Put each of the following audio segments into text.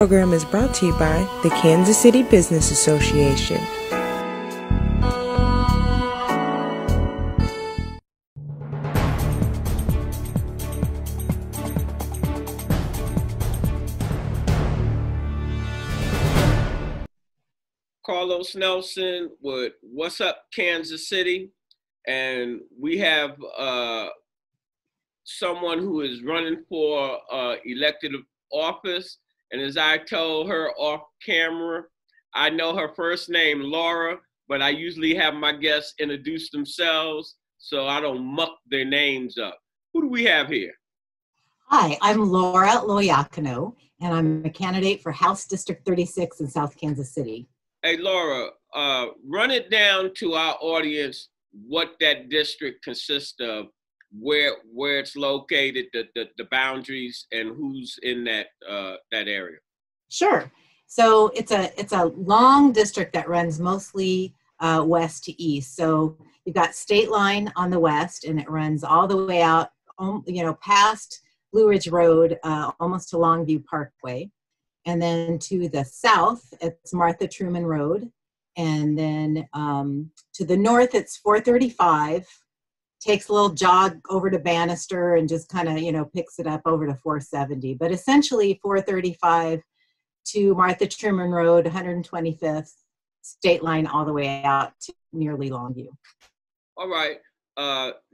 Program is brought to you by the Kansas City Business Association. Carlos Nelson with What's Up Kansas City, and we have someone who is running for elected office. And as I told her off camera, I know her first name, Laura, but I usually have my guests introduce themselves so I don't muck their names up. Who do we have here? Hi, I'm Laura Loyacono, and I'm a candidate for House District 36 in South Kansas City. Hey, Laura, run it down to our audience what that district consists of, where it's located, the boundaries, and who's in that area. Sure. So it's a long district that runs mostly west to east. So you've got State Line on the west, and it runs all the way out, past Blue Ridge Road, almost to Longview Parkway. And then to the south, it's Martha Truman Road. And then to the north, it's 435. Takes a little jog over to Bannister and just kind of, picks it up over to 470. But essentially 435 to Martha Truman Road, 125th, State Line all the way out to nearly Longview. All right.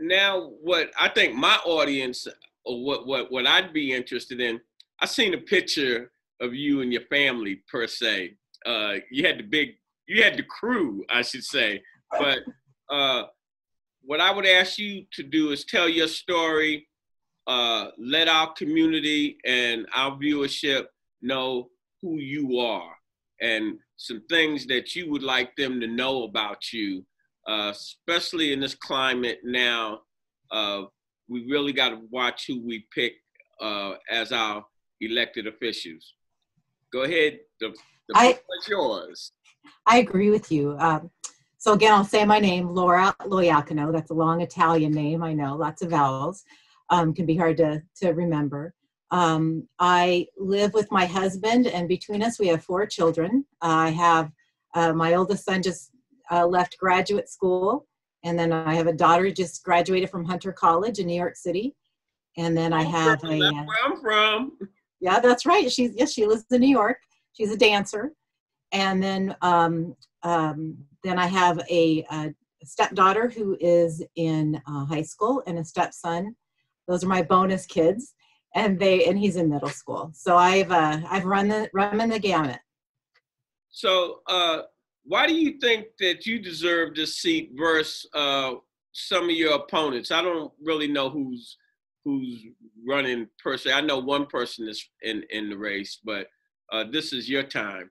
Now, what I think my audience, or what I'd be interested in, I seen a picture of you and your family per se. You had the crew, I should say. But what I would ask you to do is tell your story, let our community and our viewership know who you are and some things that you would like them to know about you, especially in this climate now. We really got to watch who we pick as our elected officials. Go ahead, the floor is yours. I agree with you. So again, I'll say my name, Laura Loyacono. That's a long Italian name, I know, lots of vowels. Can be hard to remember. I live with my husband, and between us we have 4 children. I have my oldest son just left graduate school, and then I have a daughter who just graduated from Hunter College in New York City. And then I have that's where I'm from. Yeah, that's right. She lives in New York. She's a dancer. And then I have a stepdaughter who is in high school and a stepson. Those are my bonus kids, and he's in middle school. So I've run the gamut. So why do you think that you deserve this seat versus some of your opponents? I don't really know who's running per se. I know one person is in the race, but this is your time.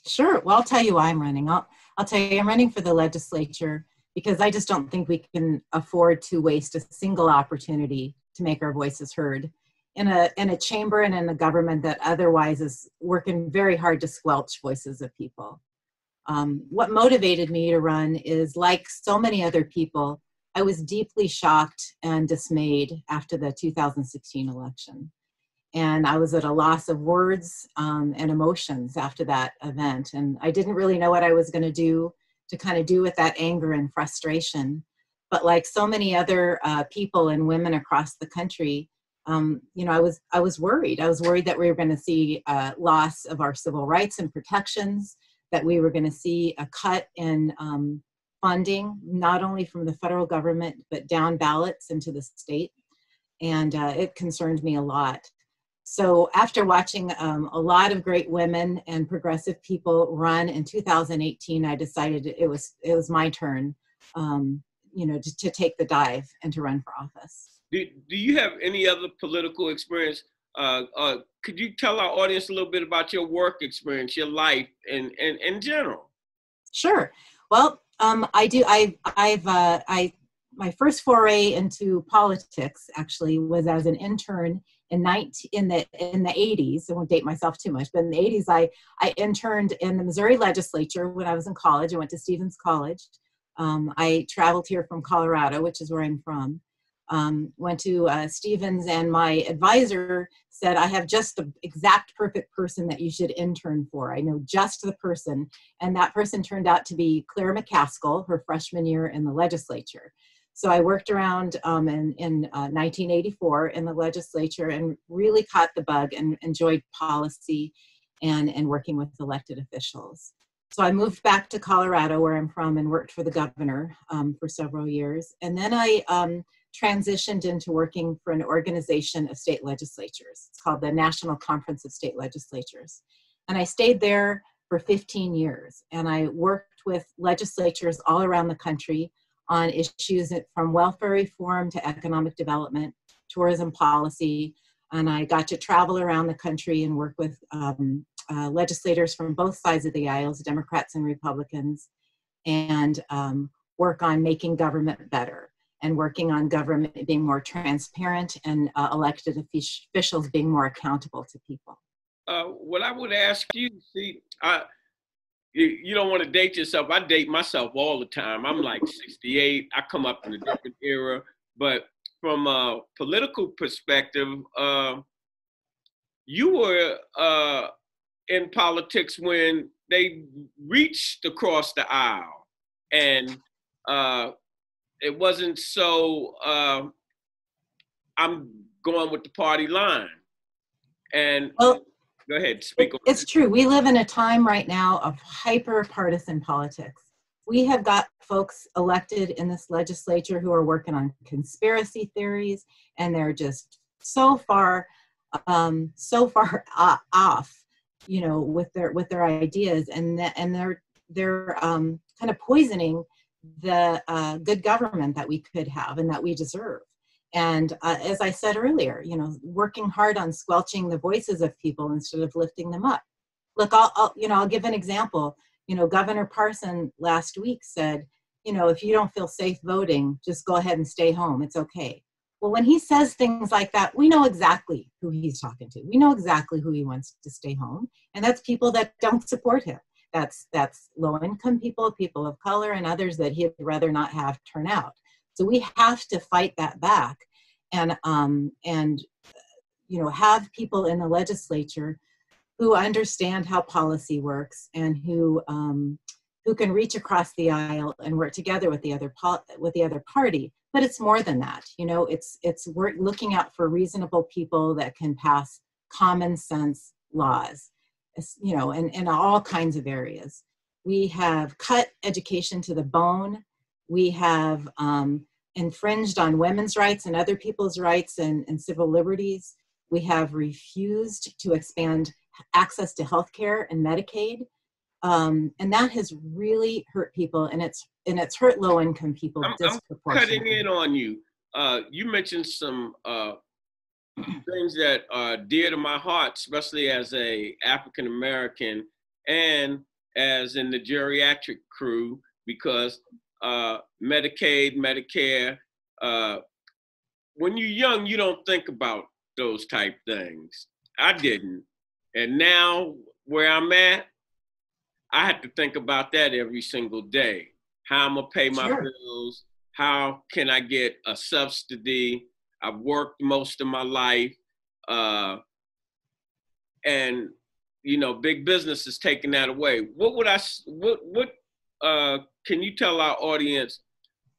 Sure. Well, I'll tell you why I'm running. I'll tell you, I'm running for the legislature because I just don't think we can afford to waste a single opportunity to make our voices heard in a chamber and in a government that otherwise is working very hard to squelch voices of people. What motivated me to run is, like so many other people, I was deeply shocked and dismayed after the 2016 election. And I was at a loss of words and emotions after that event. And I didn't really know what I was going to do with that anger and frustration. But like so many other people and women across the country, I was worried. I was worried that we were going to see loss of our civil rights and protections, that we were going to see a cut in funding, not only from the federal government, but down ballots into the state. And it concerned me a lot. So after watching a lot of great women and progressive people run in 2018, I decided it was my turn, to take the dive and to run for office. Do you have any other political experience? Could you tell our audience a little bit about your work experience, your life, and in general? Sure. Well, I do. My first foray into politics actually was as an intern in the 80s. I won't date myself too much, but in the 80s, I interned in the Missouri legislature when I was in college. I went to Stevens College. I traveled here from Colorado, which is where I'm from. went to Stevens, and my advisor said, I have just the exact perfect person that you should intern for. I know just the person. And that person turned out to be Claire McCaskill, her freshman year in the legislature. So I worked around in 1984 in the legislature and really caught the bug and enjoyed policy and working with elected officials. So I moved back to Colorado, where I'm from, and worked for the governor for several years. And then I transitioned into working for an organization of state legislatures. It's called the National Conference of State Legislatures. And I stayed there for 15 years. And I worked with legislatures all around the country on issues from welfare reform to economic development, tourism policy. And I got to travel around the country and work with legislators from both sides of the aisles, Democrats and Republicans, and work on making government better and working on government being more transparent and elected officials being more accountable to people. What I would ask you, see, you don't want to date yourself. I date myself all the time. I'm like 68. I come up in a different era. But from a political perspective, you were in politics when they reached across the aisle. And it wasn't so, I'm going with the party line. And well, go ahead, speak on it's true. We live in a time right now of hyper-partisan politics. We have got folks elected in this legislature who are working on conspiracy theories, and they're just so far off, you know, with their ideas, and they're kind of poisoning the good government that we could have and that we deserve. And as I said earlier, you know, working hard on squelching the voices of people instead of lifting them up. Look, I'll give an example. You know, Governor Parson last week said, you know, if you don't feel safe voting, just go ahead and stay home. It's okay. Well, when he says things like that, we know exactly who he's talking to. We know exactly who he wants to stay home. And that's people that don't support him. That's low-income people, people of color, and others that he'd rather not have turn out. So we have to fight that back, and you know, have people in the legislature who understand how policy works and who can reach across the aisle and work together with the other party. But it's more than that. You know, we're looking out for reasonable people that can pass common sense laws, you know, in all kinds of areas. We have cut education to the bone. We have infringed on women's rights and other people's rights and civil liberties. We have refused to expand access to health care and Medicaid. And that has really hurt people, and it's hurt low-income people disproportionately. I'm cutting in on you. You mentioned some things that are dear to my heart, especially as a African American and as in the geriatric crew, because Medicaid, Medicare, when you're young, you don't think about those type things. I didn't. And now where I'm at, I have to think about that every single day. How I'm gonna pay my bills, how can I get a subsidy? I've worked most of my life, and you know, big business is taking that away. What can you tell our audience?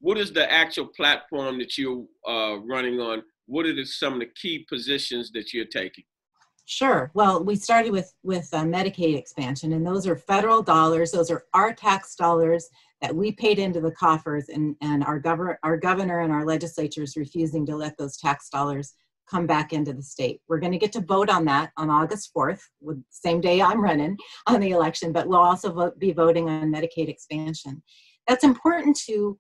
What is the actual platform that you're running on? What are some of the key positions that you're taking? Sure. Well, we started with Medicaid expansion, and those are federal dollars. Those are our tax dollars that we paid into the coffers, and our governor and our legislature is refusing to let those tax dollars come back into the state. We're going to get to vote on that on August 4th, the same day I'm running on the election, but we'll also be voting on Medicaid expansion. That's important to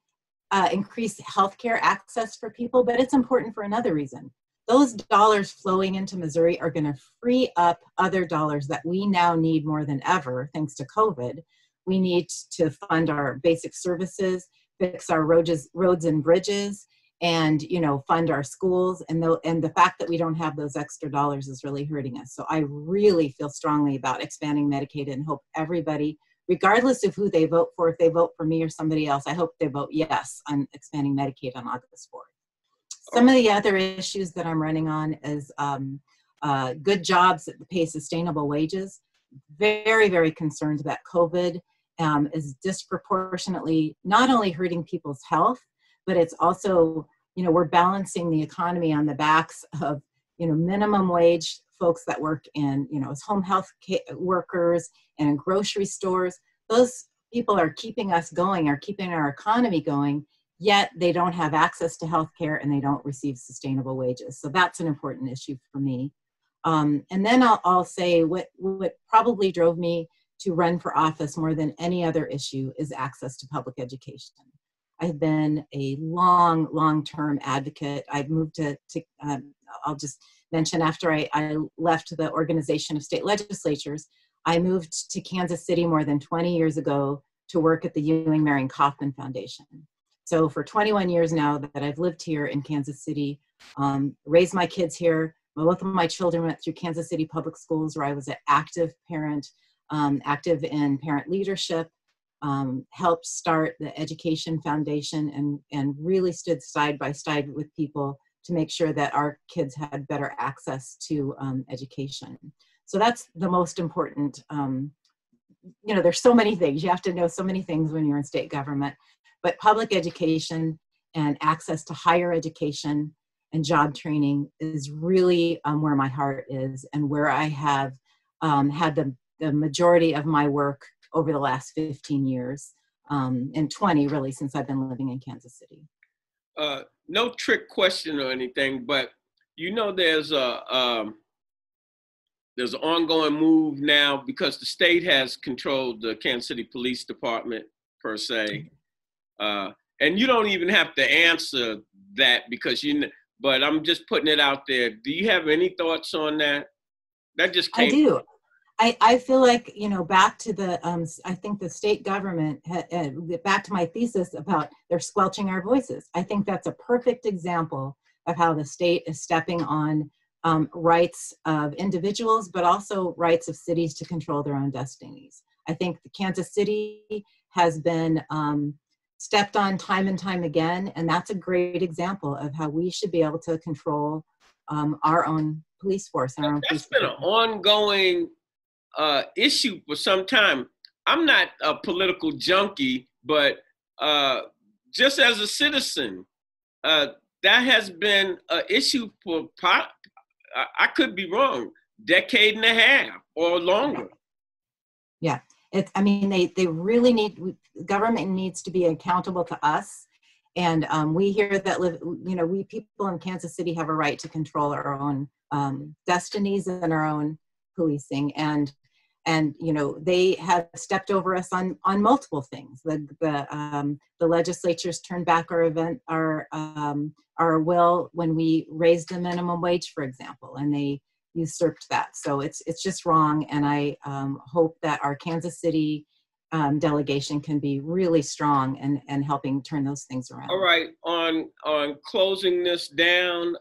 increase healthcare access for people, but it's important for another reason. Those dollars flowing into Missouri are going to free up other dollars that we now need more than ever, thanks to COVID. We need to fund our basic services, fix our roads and bridges, and fund our schools. And the fact that we don't have those extra dollars is really hurting us. So I really feel strongly about expanding Medicaid, and hope everybody, regardless of who they vote for, if they vote for me or somebody else, I hope they vote yes on expanding Medicaid on August 4th. Some of the other issues that I'm running on is good jobs that pay sustainable wages. Very, very concerned that COVID is disproportionately not only hurting people's health, but it's also, we're balancing the economy on the backs of, minimum wage folks that work in, as home health workers and in grocery stores. Those people are keeping us going, are keeping our economy going, yet they don't have access to health care and they don't receive sustainable wages. So that's an important issue for me. And then I'll say what probably drove me to run for office more than any other issue is access to public education. I've been a long-term advocate. I've moved I'll just mention after I left the Organization of State Legislatures, I moved to Kansas City more than 20 years ago to work at the Ewing Marion Kauffman Foundation. So for 21 years now that I've lived here in Kansas City, raised my kids here. Both of my children went through Kansas City public schools where I was an active parent, active in parent leadership, helped start the Education Foundation and really stood side by side with people to make sure that our kids had better access to education. So that's the most important, there's so many things. You have to know so many things when you're in state government, but public education and access to higher education and job training is really where my heart is and where I have had the majority of my work over the last 15 years, and 20 really since I've been living in Kansas City. No trick question or anything, but there's an ongoing move now because the state has controlled the Kansas City Police Department per se, and you don't even have to answer that because but I'm just putting it out there. Do you have any thoughts on that? That just came. I do. I feel like, back to the, I think the state government, back to my thesis about they're squelching our voices. I think that's a perfect example of how the state is stepping on rights of individuals, but also rights of cities to control their own destinies. I think Kansas City has been stepped on time and time again, and that's a great example of how we should be able to control our own police force and our own police. That's been an ongoing issue for some time. I'm not a political junkie, but just as a citizen, that has been an issue for, I could be wrong, decade and a half or longer. Yeah, they really need, government needs to be accountable to us. And we here that live, we people in Kansas City have a right to control our own destinies and our own policing. And they have stepped over us on multiple things. The legislatures turned back our will when we raised the minimum wage, for example, and they usurped that. So it's just wrong. And I hope that our Kansas City delegation can be really strong and helping turn those things around. All right, on closing this down,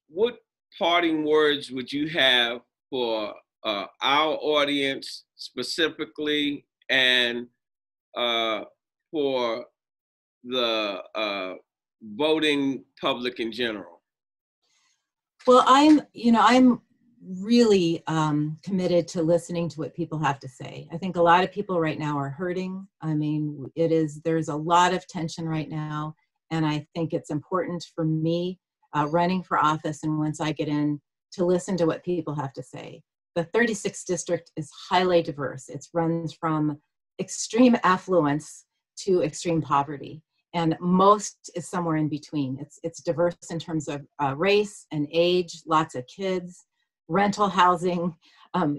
what parting words would you have for our audience specifically and for the voting public in general? Well, I'm really committed to listening to what people have to say. I think a lot of people right now are hurting. There's a lot of tension right now, and I think it's important for me running for office and once I get in to listen to what people have to say. The 36th district is highly diverse. It runs from extreme affluence to extreme poverty, and most is somewhere in between. It's diverse in terms of race and age, lots of kids, rental housing,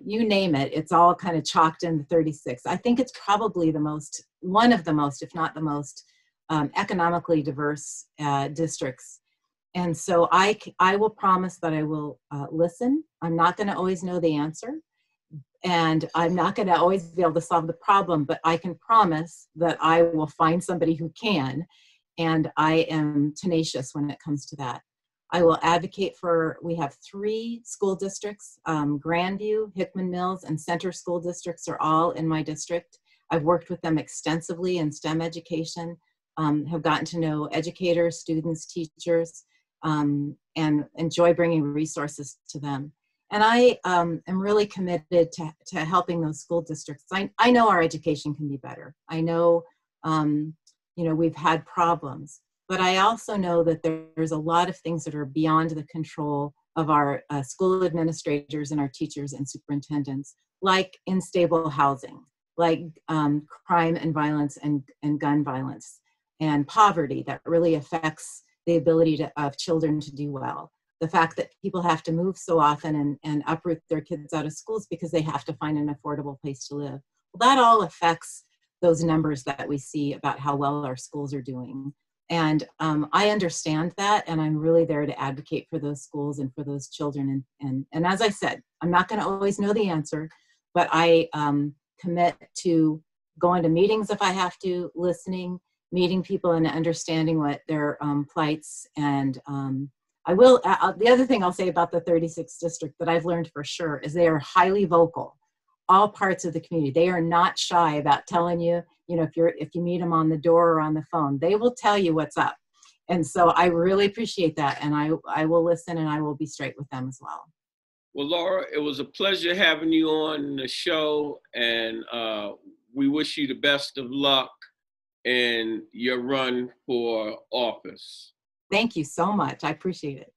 you name it. It's all kind of chalked in the 36. I think it's probably one of the most, if not the most, economically diverse districts. And so I will promise that I will listen. I'm not going to always know the answer, and I'm not going to always be able to solve the problem, but I can promise that I will find somebody who can, and I am tenacious when it comes to that. I will advocate we have 3 school districts, Grandview, Hickman Mills, and Center School Districts are all in my district. I've worked with them extensively in STEM education, have gotten to know educators, students, teachers, and enjoy bringing resources to them. And I am really committed to helping those school districts. I know our education can be better. I know, we've had problems, but I also know that there's a lot of things that are beyond the control of our school administrators and our teachers and superintendents, like unstable housing, like crime and violence and gun violence and poverty that really affects the ability of children to do well. The fact that people have to move so often and uproot their kids out of schools because they have to find an affordable place to live. Well, that all affects those numbers that we see about how well our schools are doing. And I understand that, and I'm really there to advocate for those schools and for those children. And as I said, I'm not going to always know the answer, but I commit to going to meetings if I have to, listening, meeting people and understanding what their plights. And I will, the other thing I'll say about the 36th district that I've learned for sure is they are highly vocal, all parts of the community. They are not shy about telling you, if you meet them on the door or on the phone, they will tell you what's up. And so I really appreciate that. And I will listen and I will be straight with them as well. Well, Laura, it was a pleasure having you on the show, and we wish you the best of luck in your run for office. Thank you so much. I appreciate it.